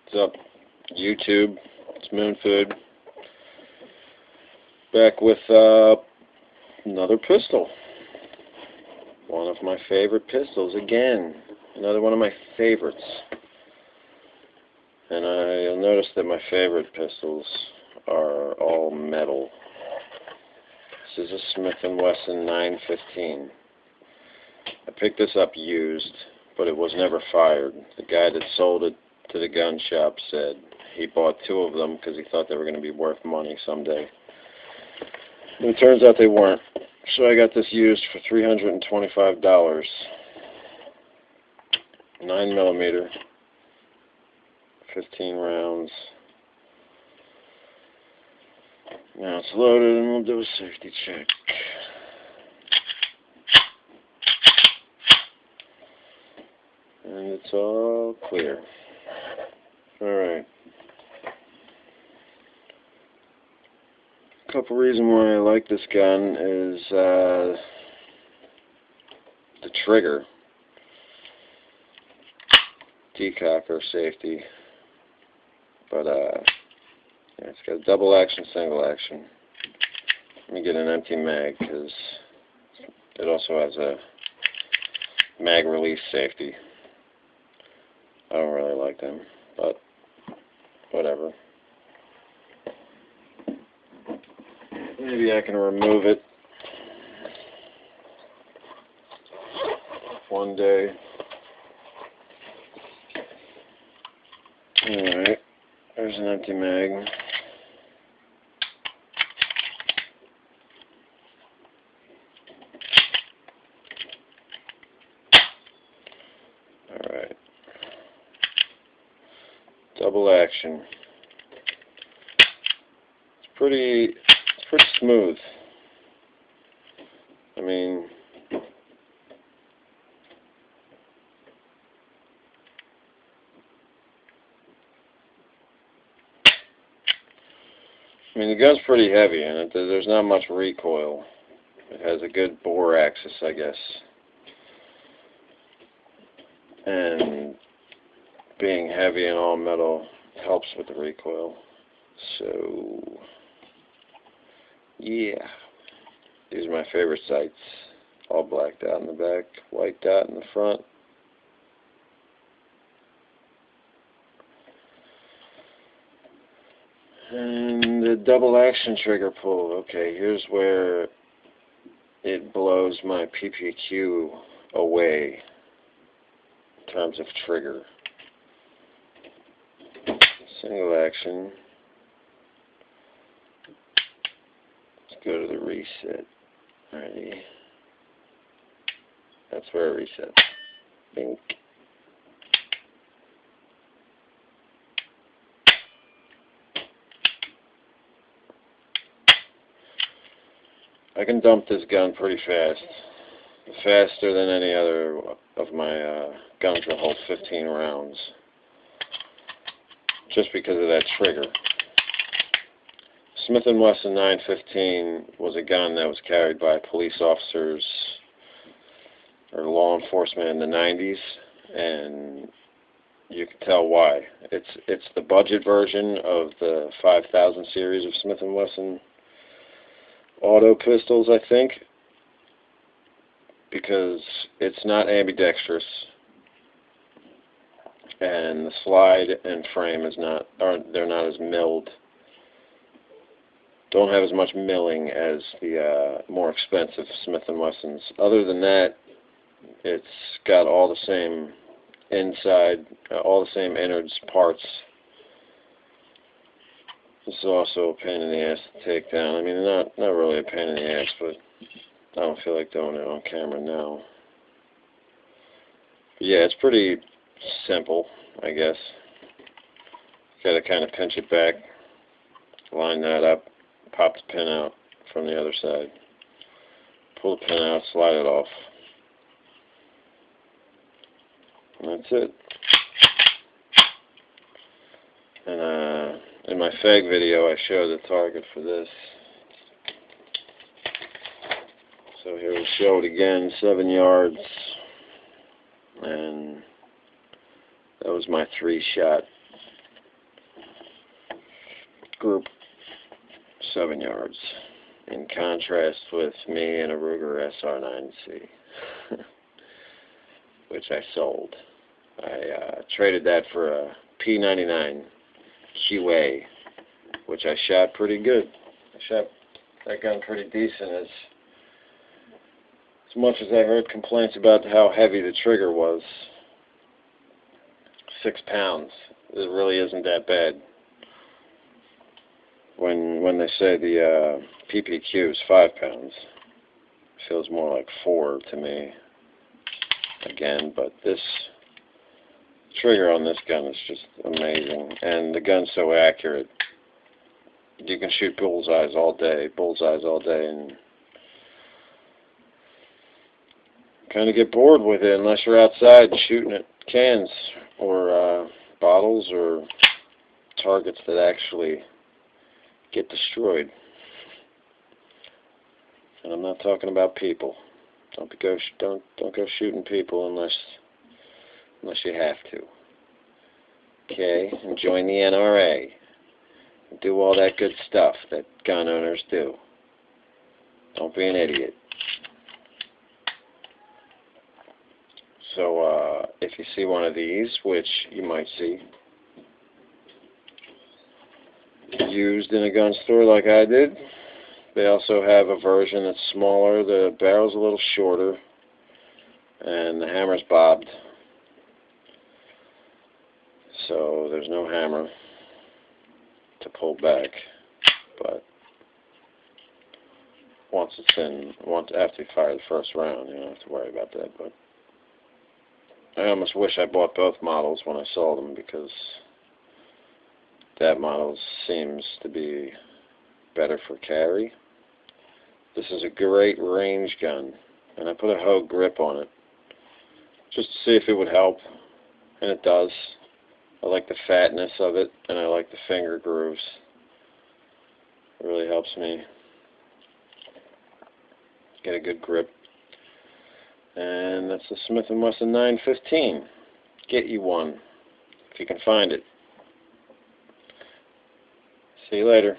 What's up, YouTube? It's Moon Food. Back with another pistol. One of my favorite pistols again. Another one of my favorites. And you'll notice that my favorite pistols are all metal. This is a Smith&Wesson 915. I picked this up used, but it was never fired. The guy that sold it to the gun shop said he bought two of them because he thought they were going to be worth money someday. And it turns out they weren't. So I got this used for $325. 9mm, 15 rounds. Now it's loaded and we'll do a safety check. And it's all clear. Alright. A couple reasons why I like this gun is the trigger. Decocker safety. But yeah, it's got a double action, single action. Let me get an empty mag because it also has a mag release safety. I don't really like them, but whatever. Maybe I can remove it one day. Alright, there's an empty mag. Alright. Double action. It's pretty smooth. I mean, the gun's pretty heavy and there's not much recoil. It has a good bore axis, I guess. And being heavy and all metal helps with the recoil. So, yeah. These are my favorite sights. All blacked out in the back, white dot in the front. And the double action trigger pull. Okay, here's where it blows my PPQ away in terms of trigger. Single action. Let's go to the reset. Alrighty. That's where it resets. Bink. I can dump this gun pretty fast. Faster than any other of my guns that hold 15 rounds. Just because of that trigger. Smith&Wesson 915 was a gun that was carried by police officers or law enforcement in the 90s, and you can tell why. It's the budget version of the 5000 series of Smith&Wesson auto pistols, I think, because it's not ambidextrous, and the slide and frame they're not as milled. Don't have as much milling as the more expensive Smith&Wessons. Other than that, it's got all the same inside, all the same innards parts. This is also a pain in the ass to take down. I mean, not really a pain in the ass, but I don't feel like doing it on camera now. But yeah, it's pretty simple, I guess. Got to kind of pinch it back, line that up, pop the pin out from the other side, pull the pin out, slide it off. And that's it. And in my fag video, I show the target for this. So here we show it again, 7 yards. And that was my 3-shot group 7 yards, in contrast with me and a Ruger SR9C, which I sold. I traded that for a P99 QA, which I shot pretty good. I shot that gun pretty decent. As much as I heard complaints about how heavy the trigger was, 6 pounds, it really isn't that bad. When they say the PPQ is 5 pounds, it feels more like 4 to me. Again, but this trigger on this gun is just amazing, and the gun's so accurate. You can shoot bullseyes all day, and kind of get bored with it unless you're outside shooting at cans or bottles or targets that actually get destroyed. And I'm not talking about people. Don't go shooting people unless you have to. Okay, and join the NRA. Do all that good stuff that gun owners do. Don't be an idiot. So if you see one of these, which you might see used in a gun store like I did, they also have a version that's smaller. The barrel's a little shorter, and the hammer's bobbed. So there's no hammer to pull back. But after you fire the first round, you don't have to worry about that. But I almost wish I bought both models when I saw them, because that model seems to be better for carry. This is a great range gun, and I put a Hogue grip on it just to see if it would help, and it does. I like the fatness of it, and I like the finger grooves. It really helps me get a good grip. And that's the Smith&Wesson 915. Get you one if you can find it. See you later.